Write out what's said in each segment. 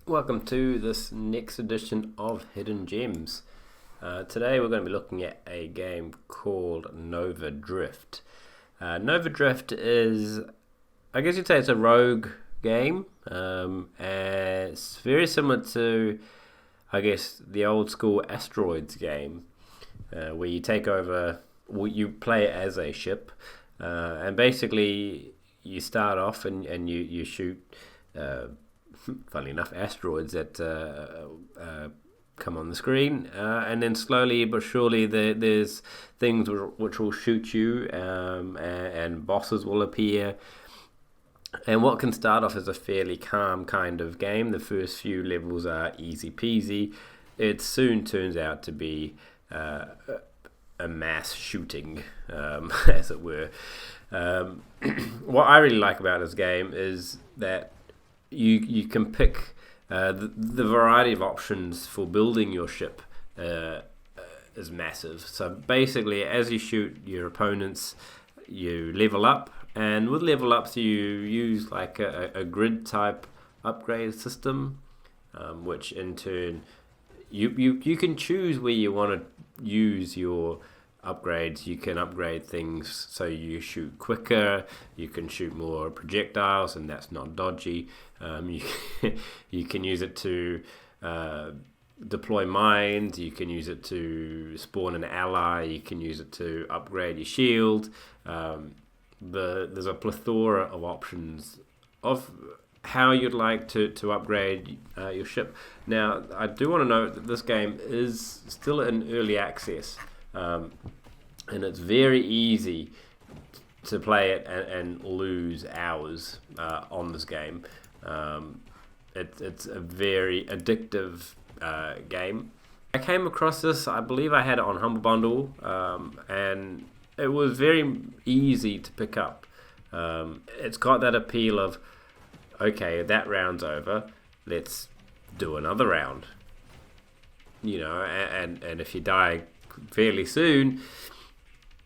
Welcome to this next edition of Hidden Gems. Today we're going to be looking at a game called Nova Drift. Nova Drift is, I guess you'd say it's a rogue game. And it's very similar to, I guess, the old school Asteroids game, where you take over, you play as a ship, and basically you start off and you shoot funnily enough, asteroids that come on the screen, and then slowly but surely there's things which will shoot you, and bosses will appear. And what can start off as a fairly calm kind of game, the first few levels are easy peasy, it soon turns out to be a mass shooting, as it were. What I really like about this game is that you can pick the variety of options for building your ship is massive. So basically, as you shoot your opponents, you level up, and with level ups you use like a grid type upgrade system, which in turn you can choose where you want to use your upgrades. You can upgrade things so you shoot quicker, you can shoot more projectiles, and that's not dodgy. You can use it to deploy mines, you can use it to spawn an ally, you can use it to upgrade your shield. There's a plethora of options of how you'd like to upgrade your ship. Now, I do want to note that this game is still in early access, and it's very easy to play it and lose hours on this game. It's a very addictive game. I came across this, I believe I had it on Humble Bundle, and it was very easy to pick up. It's got that appeal of, okay, that round's over, let's do another round. You know, and if you die fairly soon,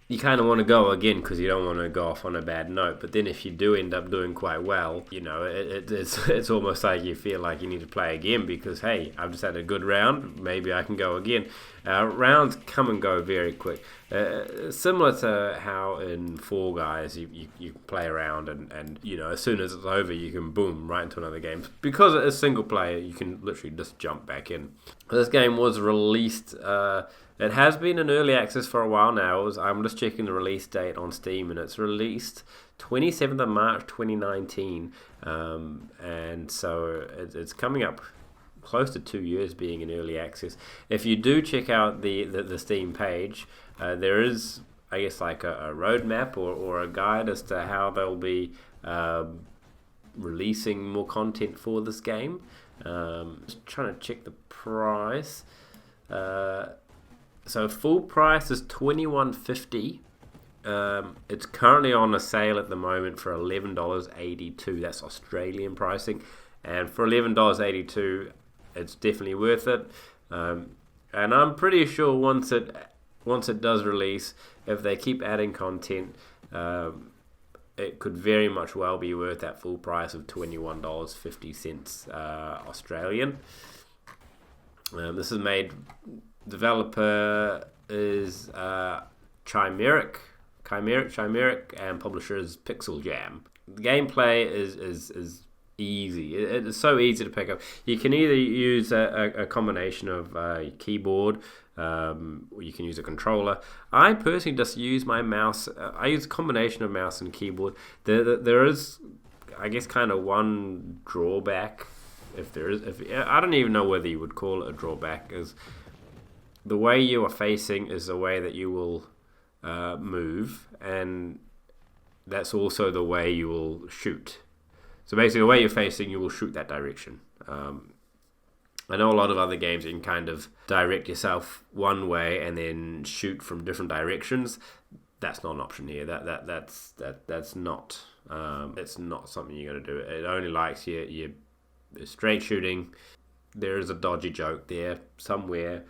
you kind of want to go again because you don't want to go off on a bad note. But then if you do end up doing quite well, you know, it's almost like you feel like you need to play again because, hey, I've just had a good round, maybe I can go again. Rounds come and go very quick. Similar to how in Fall Guys you play around and you know, as soon as it's over you can boom right into another game. Because it is single player, you can literally just jump back in. This game was released, it has been in early access for a while now. I'm just checking the release date on Steam, and it's released 27th of March 2019, and so it's coming up close to 2 years being in early access. If you do check out the Steam page, there is, I guess, like a roadmap or a guide as to how they'll be releasing more content for this game. Just trying to check the price. So full price is $21.50. It's currently on a sale at the moment for $11.82. That's Australian pricing, and for $11.82, it's definitely worth it. And I'm pretty sure once it does release, if they keep adding content, it could very much well be worth that full price of $21.50 Australian. This is made. Developer is Chimeric, and publisher is Pixel Jam. The gameplay is easy. It is so easy to pick up. You can either use a combination of keyboard, or you can use a controller. I personally just use my mouse. I use a combination of mouse and keyboard. There is, I guess, kind of one drawback. If I don't even know whether you would call it a drawback, is the way you are facing is the way that you will move, and that's also the way you will shoot. So basically, the way you're facing, you will shoot that direction. I know a lot of other games you can kind of direct yourself one way and then shoot from different directions. That's not an option here. That's not. It's not something you're going to do. It only likes your straight shooting. There is a dodgy joke there somewhere.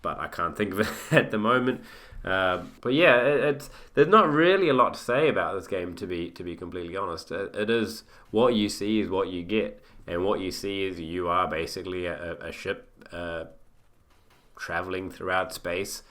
But I can't think of it at the moment. But yeah, there's not really a lot to say about this game, to be completely honest. It is what you see is what you get. and what you see is you are basically a ship traveling throughout space,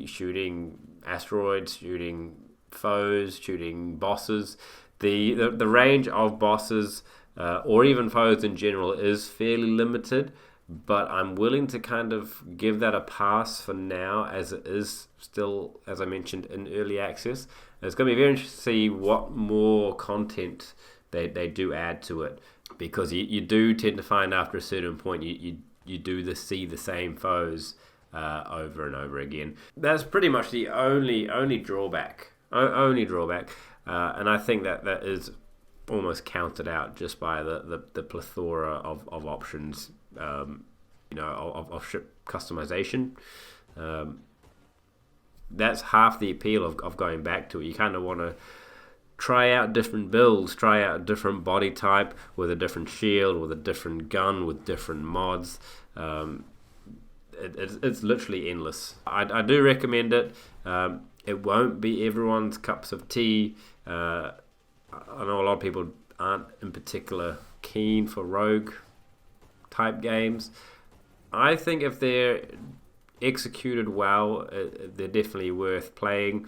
shooting asteroids, shooting foes, shooting bosses. The range of bosses or even foes in general is fairly limited, but I'm willing to kind of give that a pass for now, as it is still, as I mentioned, in early access. It's going to be very interesting to see what more content they do add to it, because you do tend to find after a certain point you do see the same foes over and over again. That's pretty much the only drawback. Only drawback, and I think that is almost counted out just by the plethora of options, of ship customization. That's half the appeal of going back to it. You kind of want to try out different builds, try out a different body type with a different shield, with a different gun, with different mods. It's literally endless. I do recommend it. It won't be everyone's cups of tea. I know a lot of people aren't in particular keen for rogue type games. I think if they're executed well, they're definitely worth playing,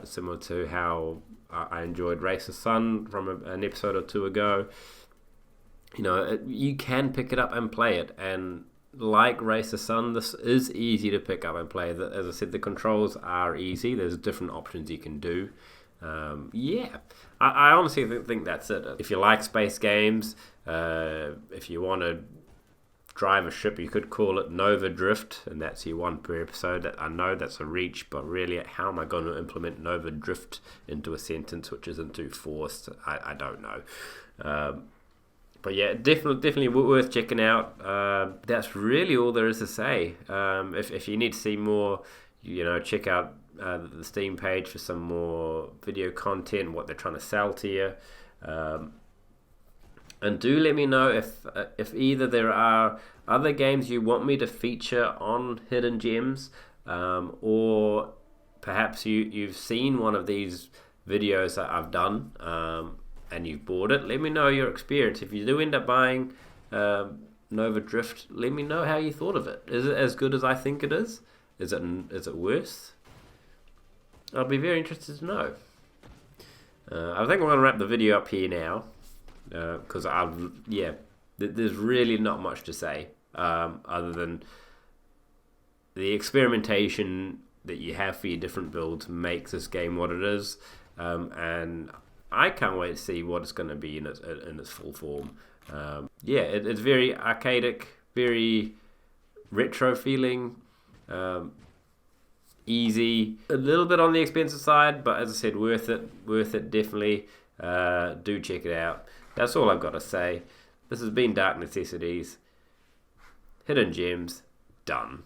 similar to how I enjoyed Race of Sun from an episode or two ago. You can pick it up and play it, and like Race of Sun, this is easy to pick up and play. As I said, the controls are easy. There's different options you can do. I honestly think that's it. If you like space games, if you want to drive a ship, you could call it Nova Drift, and that's your one per episode. I know that's a reach, but really, how am I going to implement Nova Drift into a sentence which isn't too forced? I don't know. But yeah, definitely worth checking out. That's really all there is to say. If you need to see more, check out the Steam page for some more video content, what they're trying to sell to you. And do let me know if either there are other games you want me to feature on Hidden Gems, or perhaps you've seen one of these videos that I've done, and you've bought it. Let me know your experience. If you do end up buying Nova Drift, let me know how you thought of it. Is it as good as I think it is? Is it worse? I'll be very interested to know. I think we're going to wrap the video up here now, because there's really not much to say other than the experimentation that you have for your different builds makes this game what it is, and I can't wait to see what it's going to be in its full form. It's very arcadic, very retro feeling, easy, a little bit on the expensive side, but as I said, worth it definitely. Do check it out. That's all I've got to say. This has been Dark Necessities. Hidden Gems, done.